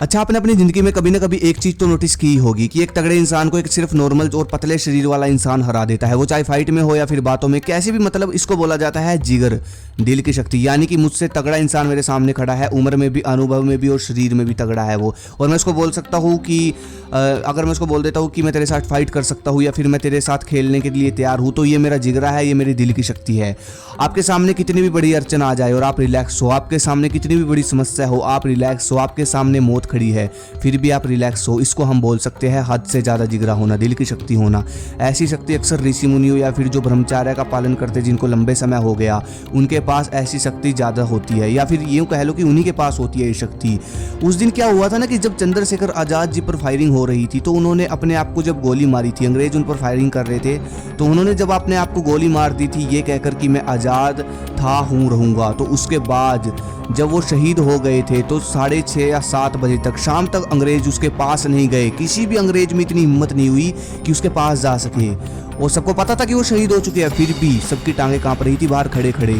अच्छा, आपने अपनी ज़िंदगी में कभी ना कभी एक चीज़ तो नोटिस की होगी कि एक तगड़े इंसान को एक सिर्फ नॉर्मल और पतले शरीर वाला इंसान हरा देता है। वो चाहे फाइट में हो या फिर बातों में, कैसे भी, मतलब इसको बोला जाता है जिगर, दिल की शक्ति। यानी कि मुझसे तगड़ा इंसान मेरे सामने खड़ा है, उम्र में भी, अनुभव में भी और शरीर में भी तगड़ा है वो। और मैं उसको बोल सकता हूँ कि अगर मैं उसको बोल देता हूँ कि मैं तेरे साथ फाइट कर सकता हूँ या फिर मैं तेरे साथ खेलने के लिए तैयार हूँ, तो ये मेरा जिगरा है, ये मेरी दिल की शक्ति है। आपके सामने कितनी भी बड़ी अड़चन आ जाए और आप रिलैक्स हो, आपके सामने कितनी भी बड़ी समस्या हो आप रिलैक्स हो, आपके सामने मौत खड़ी है फिर भी आप रिलैक्स हो, इसको हम बोल सकते हैं हद से ज़्यादा जिगरा होना, दिल की शक्ति होना। ऐसी शक्ति अक्सर ऋषि मुनियों या फिर जो ब्रह्मचार्य का पालन करते जिनको लंबे समय हो गया, उनके पास ऐसी शक्ति ज़्यादा होती है, या फिर यूँ कह लो कि उन्हीं के पास होती है ये शक्ति। उस दिन क्या हुआ था ना कि जब चंद्रशेखर आज़ाद जी पर फायरिंग हो रही थी, तो उन्होंने अपने आप को जब गोली मारी थी, अंग्रेज उन पर फायरिंग कर रहे थे, तो उन्होंने जब अपने आप को गोली मार दी थी ये कहकर कि मैं आज़ाद था, हूँ, रहूँगा, तो उसके बाद जब वो शहीद हो गए थे तो 6:30 या 7 बजे तक, शाम तक अंग्रेज उसके पास नहीं गए। किसी भी अंग्रेज में इतनी हिम्मत नहीं हुई कि उसके पास जा सके, और सबको पता था कि वो शहीद हो चुके हैं, फिर भी सबकी टांगें कांप रही थी बाहर खड़े खड़े,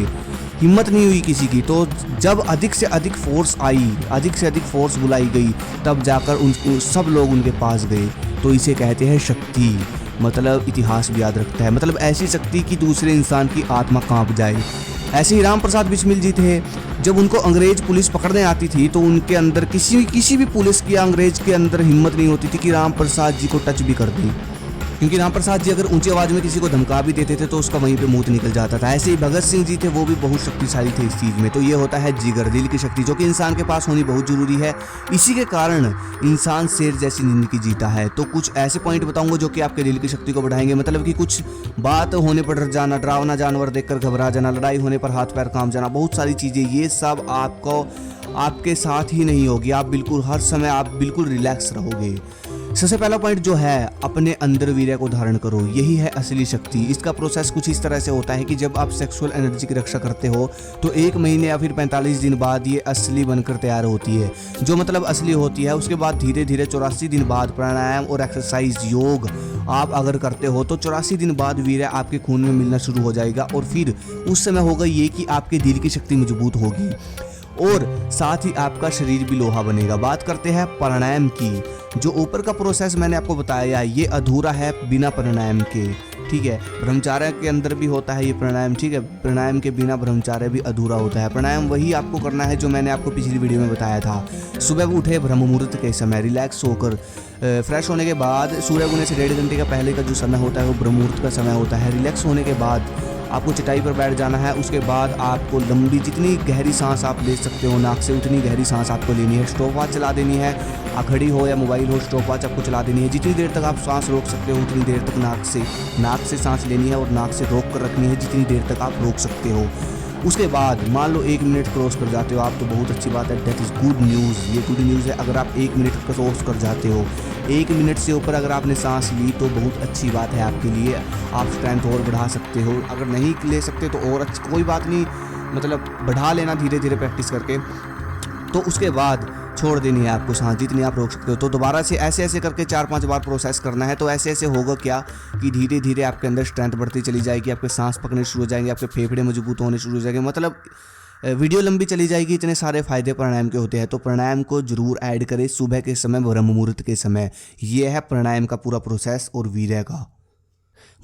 हिम्मत नहीं हुई किसी की। तो जब अधिक से अधिक फोर्स आई, अधिक से अधिक फोर्स बुलाई गई, तब जाकर उन सब लोग उनके पास गए। तो इसे कहते हैं शक्ति, मतलब इतिहास भी याद रखता है, मतलब ऐसी शक्ति कि दूसरे इंसान की आत्मा कांप जाए। ऐसे ही राम प्रसाद बिस्मिल जी थे, जब उनको अंग्रेज पुलिस पकड़ने आती थी तो उनके अंदर किसी भी पुलिस की अंग्रेज के अंदर हिम्मत नहीं होती थी कि राम प्रसाद जी को टच भी कर दें, क्योंकि राम प्रसाद जी अगर ऊंची आवाज़ में किसी को धमका भी देते थे तो उसका वहीं पे मुंह निकल जाता था। ऐसे ही भगत सिंह जी थे, वो भी बहुत शक्तिशाली थे इस चीज़ में। तो ये होता है जिगर, दिल की शक्ति, जो कि इंसान के पास होनी बहुत ज़रूरी है। इसी के कारण इंसान शेर जैसी ज़िंदगी जीता है। तो कुछ ऐसे पॉइंट बताऊंगा जो कि आपके दिल की शक्ति को बढ़ाएंगे, मतलब कि कुछ बात होने पर डर जाना, डरावना जानवर देखकर घबरा जाना, लड़ाई होने पर हाथ पैर कांप जाना, बहुत सारी चीज़ें, ये सब आपको आपके साथ ही नहीं होगी। आप बिल्कुल हर समय आप बिल्कुल रिलैक्स रहोगे। सबसे पहला पॉइंट जो है, अपने अंदर वीर्य को धारण करो, यही है असली शक्ति। इसका प्रोसेस कुछ इस तरह से होता है कि जब आप सेक्सुअल एनर्जी की रक्षा करते हो तो 1 महीने या फिर 45 दिन बाद ये असली बनकर तैयार होती है, जो मतलब असली होती है। उसके बाद धीरे धीरे 84 दिन बाद प्राणायाम और एक्सरसाइज, योग आप अगर करते हो तो 84 दिन बाद वीर्य आपके खून में मिलना शुरू हो जाएगा, और फिर उस समय होगा ये कि आपके दिल की शक्ति मजबूत होगी और साथ ही आपका शरीर भी लोहा बनेगा। बात करते हैं प्राणायाम की। जो ऊपर का प्रोसेस मैंने आपको बताया ये अधूरा है बिना प्राणायाम के, ठीक है। ब्रह्मचार्य के अंदर भी होता है ये प्राणायाम, ठीक है। प्राणायाम के बिना ब्रह्मचार्य भी अधूरा होता है। प्राणायाम वही आपको करना है जो मैंने आपको पिछली वीडियो में बताया था। सुबह उठे ब्रह्म मुहूर्त के समय, रिलैक्स होकर फ्रेश होने के बाद, सूर्य उगने से 1.5 घंटे का पहले का जो समय होता है वो ब्रह्म मुहूर्त का समय होता है। रिलैक्स होने के बाद आपको चटाई पर बैठ जाना है। उसके बाद आपको लंबी, जितनी गहरी सांस आप ले सकते हो नाक से, उतनी गहरी सांस आपको लेनी है। स्टॉप वॉच चला देनी है, घड़ी हो या मोबाइल हो, स्टॉप वॉच आपको चला देनी है। जितनी देर तक आप सांस रोक सकते हो उतनी देर तक नाक से सांस लेनी है और नाक से रोक कर रखनी है जितनी देर तक आप रोक सकते हो। उसके बाद मान लो 1 मिनट क्रॉस कर जाते हो आप, तो बहुत अच्छी बात है, दैट इज़ गुड न्यूज़। ये गुड न्यूज़ है। अगर आप 1 मिनट क्रॉस कर जाते हो, 1 मिनट से ऊपर अगर आपने सांस ली तो बहुत अच्छी बात है आपके लिए। आप स्ट्रेंथ और बढ़ा सकते हो। अगर नहीं ले सकते तो और अच्छी, कोई बात नहीं, मतलब बढ़ा लेना धीरे धीरे प्रैक्टिस करके। तो उसके बाद छोड़ देनी है आपको सांस, जितनी आप रोक सकते हो। तो दोबारा से ऐसे ऐसे करके 4-5 बार प्रोसेस करना है। तो ऐसे ऐसे होगा क्या कि धीरे धीरे आपके अंदर स्ट्रेंथ बढ़ती चली जाएगी, आपके सांस पकड़ने शुरू हो जाएंगे, आपके फेफड़े मजबूत होने शुरू हो जाएंगे। मतलब वीडियो लंबी चली जाएगी, इतने सारे फायदे प्राणायाम के होते हैं। तो प्राणायाम को जरूर ऐड करें सुबह के समय, ब्रह्म मुहूर्त के समय। ये है प्राणायाम का पूरा प्रोसेस और वीर्य का।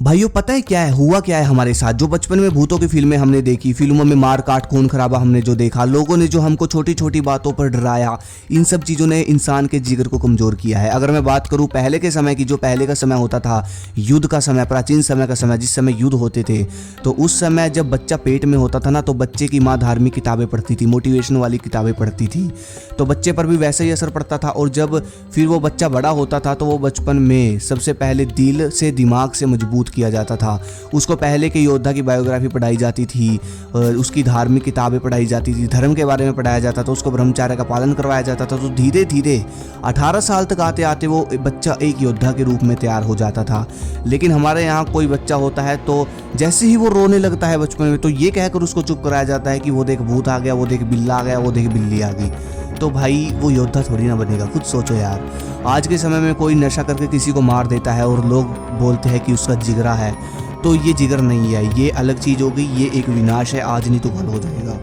भाइयों पता है क्या है, हुआ क्या है हमारे साथ? जो बचपन में भूतों की फिल्में हमने देखी, फिल्मों में मार काट खून खराबा हमने जो देखा, लोगों ने जो हमको छोटी छोटी बातों पर डराया, इन सब चीज़ों ने इंसान के जिगर को कमज़ोर किया है। अगर मैं बात करूं पहले के समय की, जो पहले का समय होता था, युद्ध का समय, प्राचीन समय का समय, जिस समय युद्ध होते थे, तो उस समय जब बच्चा पेट में होता था ना, तो बच्चे की माँ धार्मिक किताबें पढ़ती थी, मोटिवेशन वाली किताबें पढ़ती थी, तो बच्चे पर भी वैसा ही असर पड़ता था। और जब फिर वो बच्चा बड़ा होता था तो वो बचपन में सबसे पहले दिल से, दिमाग से मजबूत किया जाता था। उसको पहले के योद्धा की बायोग्राफी पढ़ाई जाती थी, उसकी धार्मिक किताबें पढ़ाई जाती थी, धर्म के बारे में पढ़ाया जाता था, उसको ब्रह्मचार्य का पालन करवाया जाता था। तो धीरे धीरे 18 साल तक आते आते वो बच्चा एक योद्धा के रूप में तैयार हो जाता था। लेकिन हमारे यहाँ कोई बच्चा होता है तो जैसे ही वो रोने लगता है बचपन में, तो ये कहकर उसको चुप कराया जाता है कि वो देख भूत आ गया, वो देख बिल्ला आ गया, वो देख बिल्ली आ गई। तो भाई वो योद्धा थोड़ी ना बनेगा। खुद सोचो यार, आज के समय में कोई नशा करके किसी को मार देता है और लोग बोलते हैं कि उसका जिगरा है, तो ये जिगर नहीं है, ये अलग चीज़ हो गई, ये एक विनाश है, आज नहीं तो कल हो जाएगा।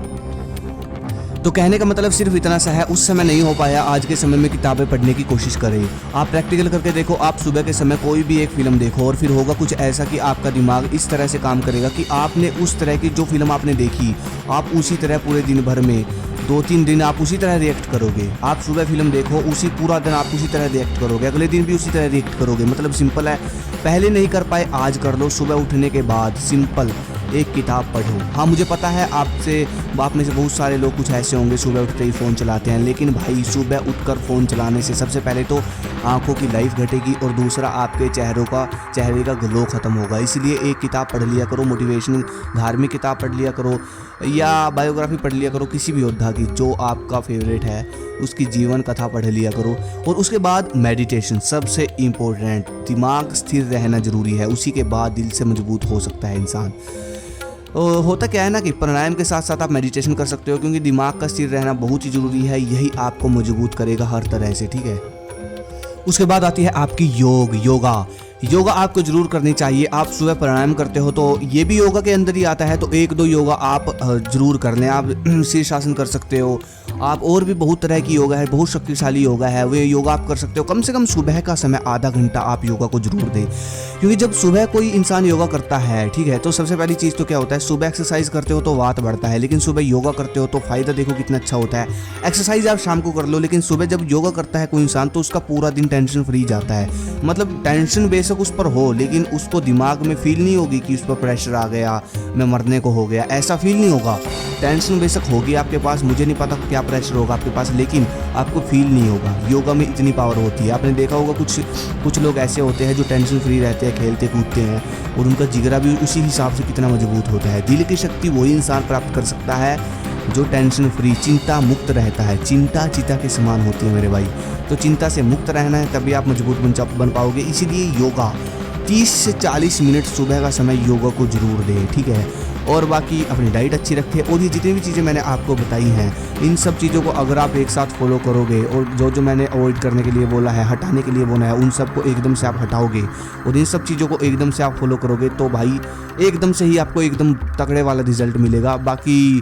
तो कहने का मतलब सिर्फ इतना सा है, उस समय नहीं हो पाया, आज के समय में किताबें पढ़ने की कोशिश करें। आप प्रैक्टिकल करके देखो, आप सुबह के समय कोई भी एक फिल्म देखो और फिर होगा कुछ ऐसा कि आपका दिमाग इस तरह से काम करेगा कि आपने उस तरह की जो फिल्म आपने देखी, आप उसी तरह पूरे दिन भर में 2-3 दिन आप उसी तरह रिएक्ट करोगे। आप सुबह फिल्म देखो, उसी पूरा दिन आप उसी तरह रिएक्ट करोगे, अगले दिन भी उसी तरह रिएक्ट करोगे। मतलब सिंपल है, पहले नहीं कर पाए आज कर लो। सुबह उठने के बाद सिंपल एक किताब पढ़ो। हाँ मुझे पता है आप में से बहुत सारे लोग कुछ ऐसे होंगे सुबह उठते ही फ़ोन चलाते हैं, लेकिन भाई सुबह उठकर फ़ोन चलाने से सबसे पहले तो आंखों की लाइफ घटेगी और दूसरा आपके चेहरे का ग्लो ख़त्म होगा। इसलिए एक किताब पढ़ लिया करो, मोटिवेशनल धार्मिक किताब पढ़ लिया करो या बायोग्राफी पढ़ लिया करो किसी भी योद्धा की जो आपका फेवरेट है, उसकी जीवन कथा पढ़ लिया करो। और उसके बाद मेडिटेशन सबसे इम्पोर्टेंट, दिमाग स्थिर रहना ज़रूरी है, उसी के बाद दिल से मजबूत हो सकता है इंसान। होता क्या है ना कि प्राणायाम के साथ साथ आप मेडिटेशन कर सकते हो, क्योंकि दिमाग का स्थिर रहना बहुत ही ज़रूरी है, यही आपको मजबूत करेगा हर तरह से, ठीक है। उसके बाद आती है आपकी योगा आपको जरूर करनी चाहिए। आप सुबह प्राणायाम करते हो तो ये भी योगा के अंदर ही आता है, तो 1-2 योगा आप जरूर कर लें। आप शीर्षासन कर सकते हो, आप और भी बहुत तरह की योगा है, बहुत शक्तिशाली योगा है, वे योगा आप कर सकते हो। कम से कम सुबह का समय आधा घंटा आप योगा को जरूर दें, क्योंकि जब सुबह कोई इंसान योगा करता है, ठीक है, तो सबसे पहली चीज़ तो क्या होता है, सुबह एक्सरसाइज करते हो तो वात बढ़ता है, लेकिन सुबह योगा करते हो तो फ़ायदा देखो कितना अच्छा होता है। एक्सरसाइज आप शाम को कर लो, लेकिन सुबह जब योगा करता है कोई इंसान तो उसका पूरा दिन टेंशन फ्री जाता है। मतलब टेंशन बेशक उस पर हो, लेकिन उसको दिमाग में फील नहीं होगी कि उस पर प्रेशर आ गया, मैं मरने को हो गया, ऐसा फील नहीं होगा। टेंशन बेशक होगी आपके पास, मुझे नहीं पता क्या प्रेशर होगा आपके पास, लेकिन आपको फील नहीं होगा। योगा में इतनी पावर होती है। आपने देखा होगा कुछ लोग ऐसे होते हैं जो टेंशन फ्री रहते हैं, खेलते कूदते हैं, और उनका जिगरा भी उसी हिसाब से कितना मजबूत होता है। दिल की शक्ति वही इंसान प्राप्त कर सकता है जो टेंशन फ्री, चिंता मुक्त रहता है। चिंता चिता के समान होती है मेरे भाई, तो चिंता से मुक्त रहना है, तभी आप मजबूत बन पाओगे। इसीलिए योगा 30 से 40 मिनट सुबह का समय योगा को जरूर दें, ठीक है। और बाकी अपनी डाइट अच्छी रखें, और ये जितनी भी चीज़ें मैंने आपको बताई हैं, इन सब चीज़ों को अगर आप एक साथ फॉलो करोगे, और जो मैंने अवॉइड करने के लिए बोला है, हटाने के लिए बोला है, उन सब को एकदम से आप हटाओगे और इन सब चीज़ों को एकदम से आप फॉलो करोगे, तो भाई एकदम से ही आपको एकदम तगड़े वाला रिजल्ट मिलेगा। बाकी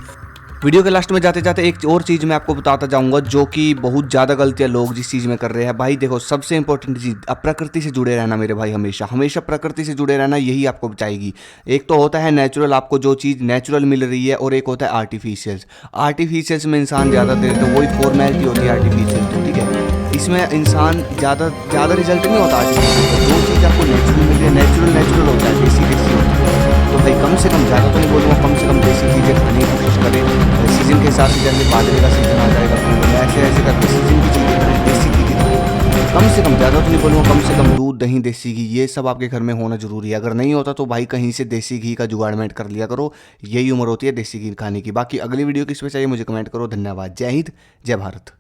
वीडियो के लास्ट में जाते जाते एक और चीज़ मैं आपको बताता जाऊंगा, जो कि बहुत ज़्यादा गलतियाँ लोग जिस चीज़ में कर रहे हैं। भाई देखो, सबसे इंपॉर्टेंट चीज़, अब प्रकृति से जुड़े रहना मेरे भाई, हमेशा प्रकृति से जुड़े रहना, यही आपको बचाएगी। एक तो होता है नेचुरल, आपको जो चीज़ नेचुरल मिल रही है, और एक होता है आर्टिफिशियल्स में इंसान ज़्यादा देर, तो वही फॉर्मेलिटी होती है आर्टिफिशियल, तो ठीक है, इसमें इंसान ज़्यादा रिजल्ट नहीं होता। जो चीज़ आपको नेचुरल मिल रही है, नेचुरल होता है, देसी होता है। तो भाई कम से कम, ज़्यादा तो नहीं बोलूँगा, कम से कम देसी चीज़ें खाने की कोशिश करें। सीज़न के हिसाब से, जैसे बाजरे का सीज़न आ जाएगा, ऐसे करके सीज़न की चीज़ें खाएं, देसी चीज़ें खाएं। कम से कम, ज़्यादा तो नहीं बोलूँगा, कम से कम दूध, दही, देसी घी, ये सब आपके घर में होना ज़रूरी है। अगर नहीं होता तो भाई कहीं से देसी घी का जुगाड़मेंट कर लिया करो, यही उम्र होती है देसी घी खाने की। बाकी अगली वीडियो किस पे चाहिए मुझे कमेंट करो। धन्यवाद। जय हिंद, जय भारत।